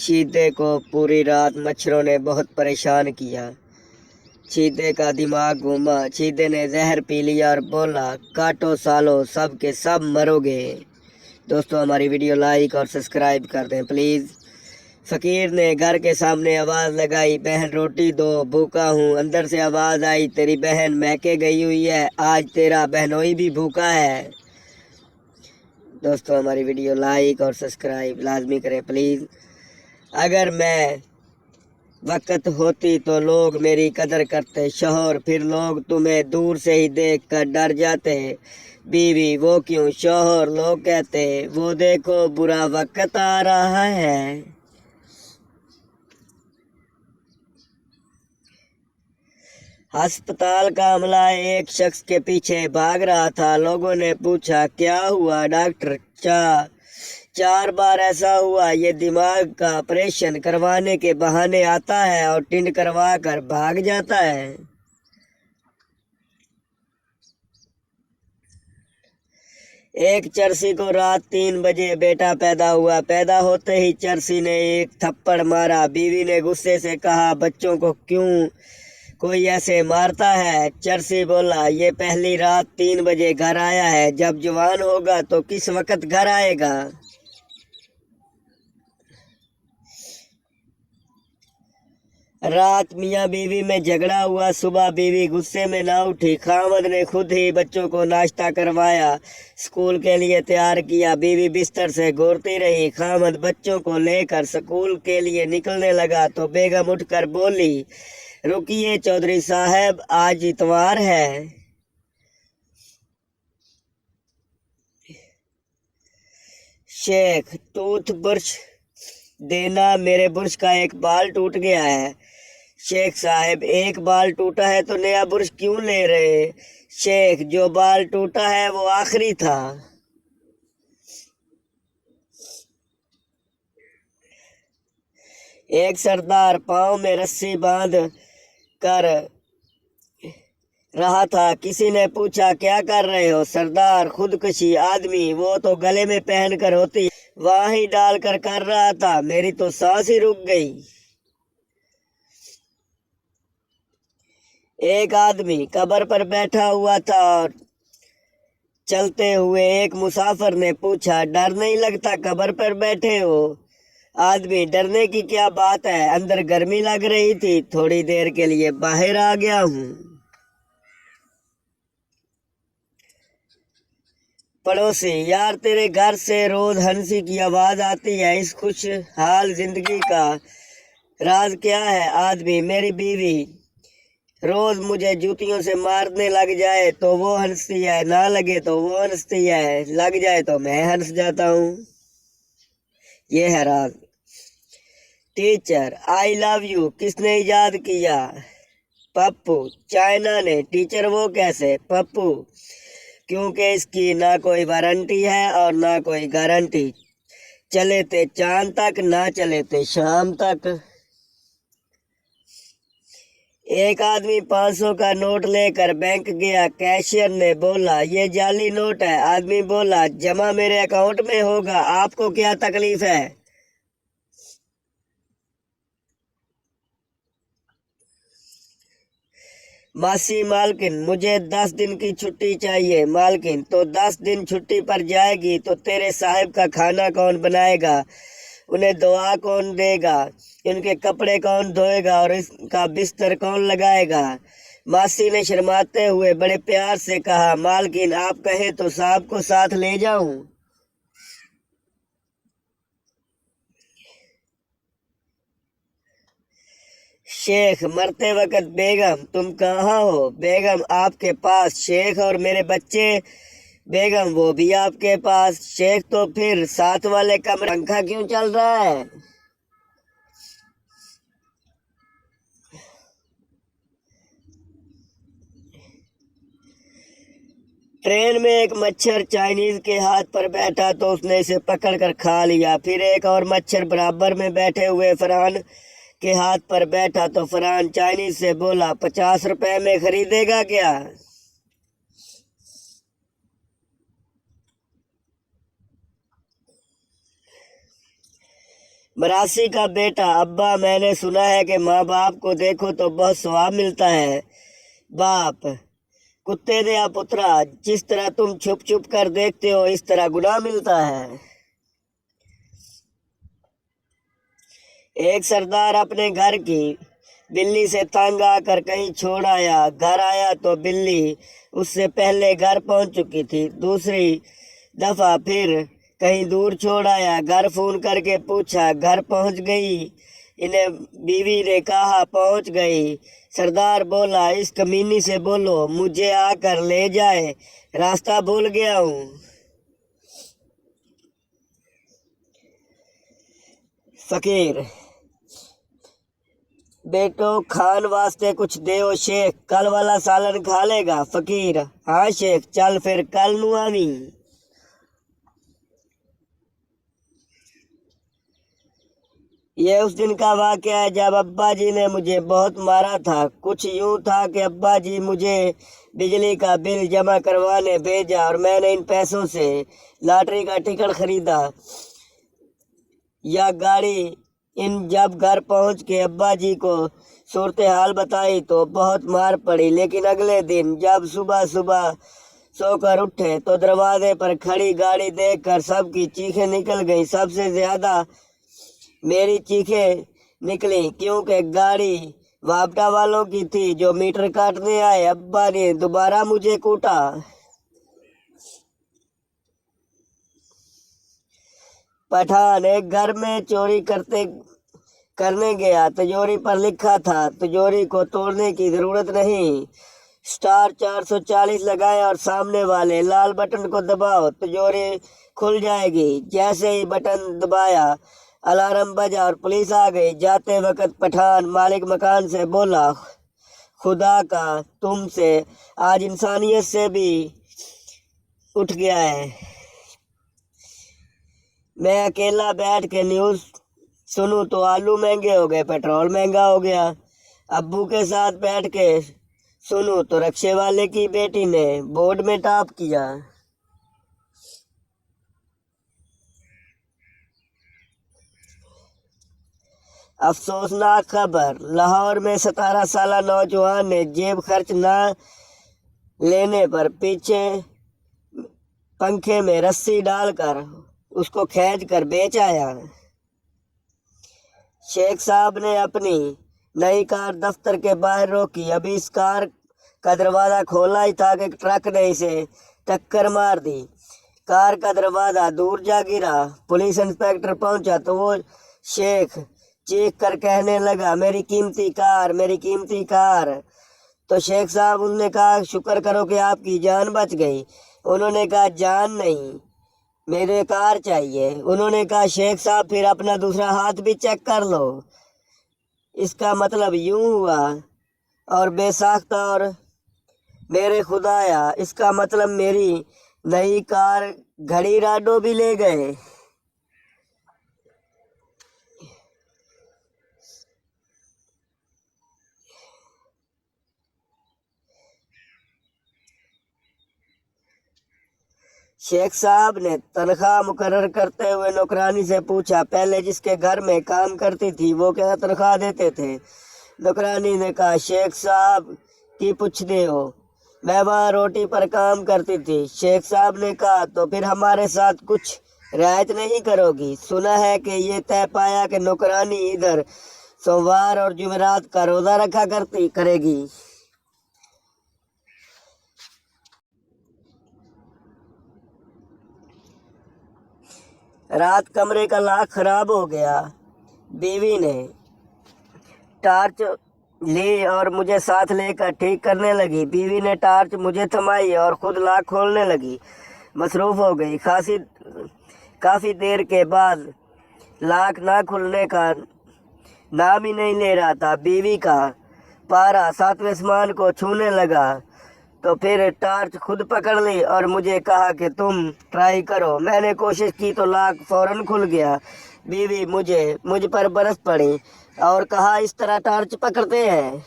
चीते को पूरी रात मच्छरों ने बहुत परेशान किया। चीते का दिमाग घूमा। चीते ने जहर पी लिया और बोला, काटो सालो, सब के सब मरोगे। दोस्तों, हमारी वीडियो लाइक और सब्सक्राइब कर दें प्लीज़। फ़कीर ने घर के सामने आवाज़ लगाई, बहन रोटी दो, भूखा हूँ। अंदर से आवाज़ आई, तेरी बहन मैके गई हुई है, आज तेरा बहनोई भी भूखा है। दोस्तों, हमारी वीडियो लाइक और सब्सक्राइब लाजमी करें प्लीज़। अगर मैं वक्त होती तो लोग मेरी कदर करते, शौहर फिर लोग तुम्हें दूर से ही देख कर डर जाते। बीवी वो क्यों, शौहर लोग कहते, वो देखो बुरा वक्त आ रहा है। अस्पताल का अमला एक शख्स के पीछे भाग रहा था। लोगों ने पूछा, क्या हुआ डॉक्टर? 4 बार ऐसा हुआ। ये दिमाग का ऑपरेशन करवाने के बहाने आता है और टिंड करवा कर भाग जाता है। एक चरसी को रात 3 बजे बेटा पैदा हुआ। पैदा होते ही चरसी ने एक थप्पड़ मारा। बीवी ने गुस्से से कहा, बच्चों को क्यों कोई ऐसे मारता है? चरसी बोला, ये पहली रात 3 बजे घर आया है, जब जवान होगा तो किस वक्त घर आएगा? रात मियाँ बीवी में झगड़ा हुआ। सुबह बीवी गुस्से में ना उठी। खामद ने खुद ही बच्चों को नाश्ता करवाया, स्कूल के लिए तैयार किया। बीवी बिस्तर से घूरती रही। खामद बच्चों को लेकर स्कूल के लिए निकलने लगा तो बेगम उठकर बोली, रुकिए चौधरी साहब, आज इतवार है। शेख, टूथ ब्रश देना, मेरे ब्रश का एक बाल टूट गया है। शेख साहब, एक बाल टूटा है तो नया ब्रश क्यों ले रहे? शेख, जो बाल टूटा है वो आखिरी था। एक सरदार पांव में रस्सी बांध कर रहा था। किसी ने पूछा, क्या कर रहे हो? सरदार, खुदकुशी। आदमी, वो तो गले में पहन कर होती, वहां ही डाल कर रहा था, मेरी तो सांस ही रुक गई। एक आदमी कब्र पर बैठा हुआ था और चलते हुए एक मुसाफिर ने पूछा, डर नहीं लगता कब्र पर बैठे हो? आदमी, डरने की क्या बात है, अंदर गर्मी लग रही थी, थोड़ी देर के लिए बाहर आ गया हूँ। पड़ोसी, यार तेरे घर से रोज हंसी की आवाज आती है, इस खुशहाल जिंदगी का राज क्या है? आदमी, मेरी बीवी रोज मुझे जूतियों से मारने लग जाए तो वो हंसती है, ना लगे तो वो हंसती है, लग जाए तो मैं हंस जाता हूँ। ये है राज। टीचर, आई लव यू किसने इजाद किया? पप्पू, चाइना ने। टीचर, वो कैसे? पप्पू, क्योंकि इसकी ना कोई वारंटी है और ना कोई गारंटी, चले ते चांद तक, ना चले ते शाम तक। एक आदमी 500 का नोट लेकर बैंक गया। कैशियर ने बोला, ये जाली नोट है। आदमी बोला, जमा मेरे अकाउंट में होगा, आपको क्या तकलीफ है? मासी, मालकिन, मुझे 10 दिन की छुट्टी चाहिए। मालकिन, तो 10 दिन छुट्टी पर जाएगी तो तेरे साहब का खाना कौन बनाएगा? उन्हें दुआ कौन देगा? इनके कपड़े कौन धोएगा और इसका बिस्तर कौन लगाएगा? मासी ने शर्माते हुए बड़े प्यार से कहा, मालकिन आप कहें तो साहब को साथ ले जाऊं। शेख, मरते वक्त, बेगम तुम कहाँ हो? बेगम आपके पास। शेख, और मेरे बच्चे? बेगम, वो भी आपके पास। शेख, तो फिर साथ वाले कमरे पंखा क्यों चल रहा है? ट्रेन में एक मच्छर चाइनीज के हाथ पर बैठा तो उसने इसे पकड़ कर खा लिया। फिर एक और मच्छर बराबर में बैठे हुए फरहान के हाथ पर बैठा तो फरहान चाइनीज से बोला, 50 रुपए में खरीदेगा क्या? मरासी का बेटा, अब्बा मैंने सुना है कि माँ बाप को देखो तो बहुत सवाब मिलता है। बाप, कुत्ते ने या पुत्रा, जिस तरह तुम छुप छुप कर देखते हो इस तरह गुनाह मिलता है। एक सरदार अपने घर की बिल्ली से तंग आकर कहीं छोड़ आया। घर आया तो बिल्ली उससे पहले घर पहुंच चुकी थी। दूसरी दफा फिर कहीं दूर छोड़ आया। घर फोन करके पूछा घर पहुंच गई। इन्हें बीवी ने कहा पहुंच गई। सरदार बोला इस कमीनी से बोलो मुझे आकर ले जाए, रास्ता भूल गया हूँ। फकीर, बेटो खान वास्ते कुछ देओ शेख, कल वाला सालन खा लेगा। फकीर, हाँ शेख, चल फिर कल नू आवी। ये उस दिन का वाकया है जब अब्बा जी ने मुझे बहुत मारा था। कुछ यूं था कि अब्बा जी मुझे बिजली का बिल जमा करवाने भेजा और मैंने इन पैसों से लॉटरी का टिकट खरीदा या गाड़ी। इन जब घर पहुंच के अब्बा जी को सूरत हाल बताई तो बहुत मार पड़ी। लेकिन अगले दिन जब सुबह सुबह सोकर उठे तो दरवाजे पर खड़ी गाड़ी देखकर सबकी चीखें निकल गईं। सबसे ज्यादा मेरी चीखें निकली क्योंकि गाड़ी वापटा वालों की थी जो मीटर काटने आए। अब्बा ने दोबारा मुझे कूटा। पठान, एक घर में चोरी करने गया। तिजोरी पर लिखा था तिजोरी को तोड़ने की जरूरत नहीं, स्टार 440 लगाए और सामने वाले लाल बटन को दबाओ, तिजोरी खुल जाएगी। जैसे ही बटन दबाया अलार्म बजा और पुलिस आ गई। जाते वक्त पठान मालिक मकान से बोला खुदा का तुमसे आज इंसानियत से भी उठ गया है। मैं अकेला बैठ के न्यूज़ सुनूं तो आलू महंगे हो गए, पेट्रोल महंगा हो गया। अब्बू के साथ बैठ के सुनूं तो रिक्शे वाले की बेटी ने बोर्ड में टॉप किया। अफसोसनाक खबर, लाहौर में 17 साल नौजवान ने जेब खर्च न लेने पर पीछे पंखे में रस्सी डालकर उसको खींच कर बेच आया। शेख साहब ने अपनी नई कार दफ्तर के बाहर रोकी। अभी इस कार का दरवाज़ा खोला ही था कि ट्रक ने इसे टक्कर मार दी। कार का दरवाज़ा दूर जा गिरा। पुलिस इंस्पेक्टर पहुंचा तो वो शेख चीख कर कहने लगा मेरी कीमती कार, मेरी कीमती कार। तो शेख साहब उन्होंने कहा शुक्र करो कि आपकी जान बच गई। उन्होंने कहा जान नहीं, मेरे कार चाहिए। उन्होंने कहा शेख साहब फिर अपना दूसरा हाथ भी चेक कर लो। इसका मतलब यूं हुआ और बेसाख्ता और मेरे खुदाया, इसका मतलब मेरी नई कार घड़ी राडो भी ले गए। शेख साहब ने तनख्वाह मुकर्रर करते हुए नौकरानी से पूछा पहले जिसके घर में काम करती थी वो क्या तनख्वाह देते थे। नौकरानी ने कहा शेख साहब की पूछते हो, मैं वहाँ रोटी पर काम करती थी। शेख साहब ने कहा तो फिर हमारे साथ कुछ रियायत नहीं करोगी? सुना है कि ये तय पाया कि नौकरानी इधर सोमवार और जुमेरात का रोज़ा रखा करेगी। रात कमरे का लॉक खराब हो गया। बीवी ने टार्च ली और मुझे साथ लेकर ठीक करने लगी। बीवी ने टार्च मुझे थमाई और खुद लॉक खोलने लगी। मसरूफ़ हो गई। काफ़ी देर के बाद लॉक ना खुलने का नाम ही नहीं ले रहा था। बीवी का पारा 7वें आसमान को छूने लगा तो फिर टार्च खुद पकड़ ली और मुझे कहा कि तुम ट्राई करो। मैंने कोशिश की तो लॉक फौरन खुल गया। बीवी मुझ पर बरस पड़ी और कहा इस तरह टार्च पकड़ते हैं।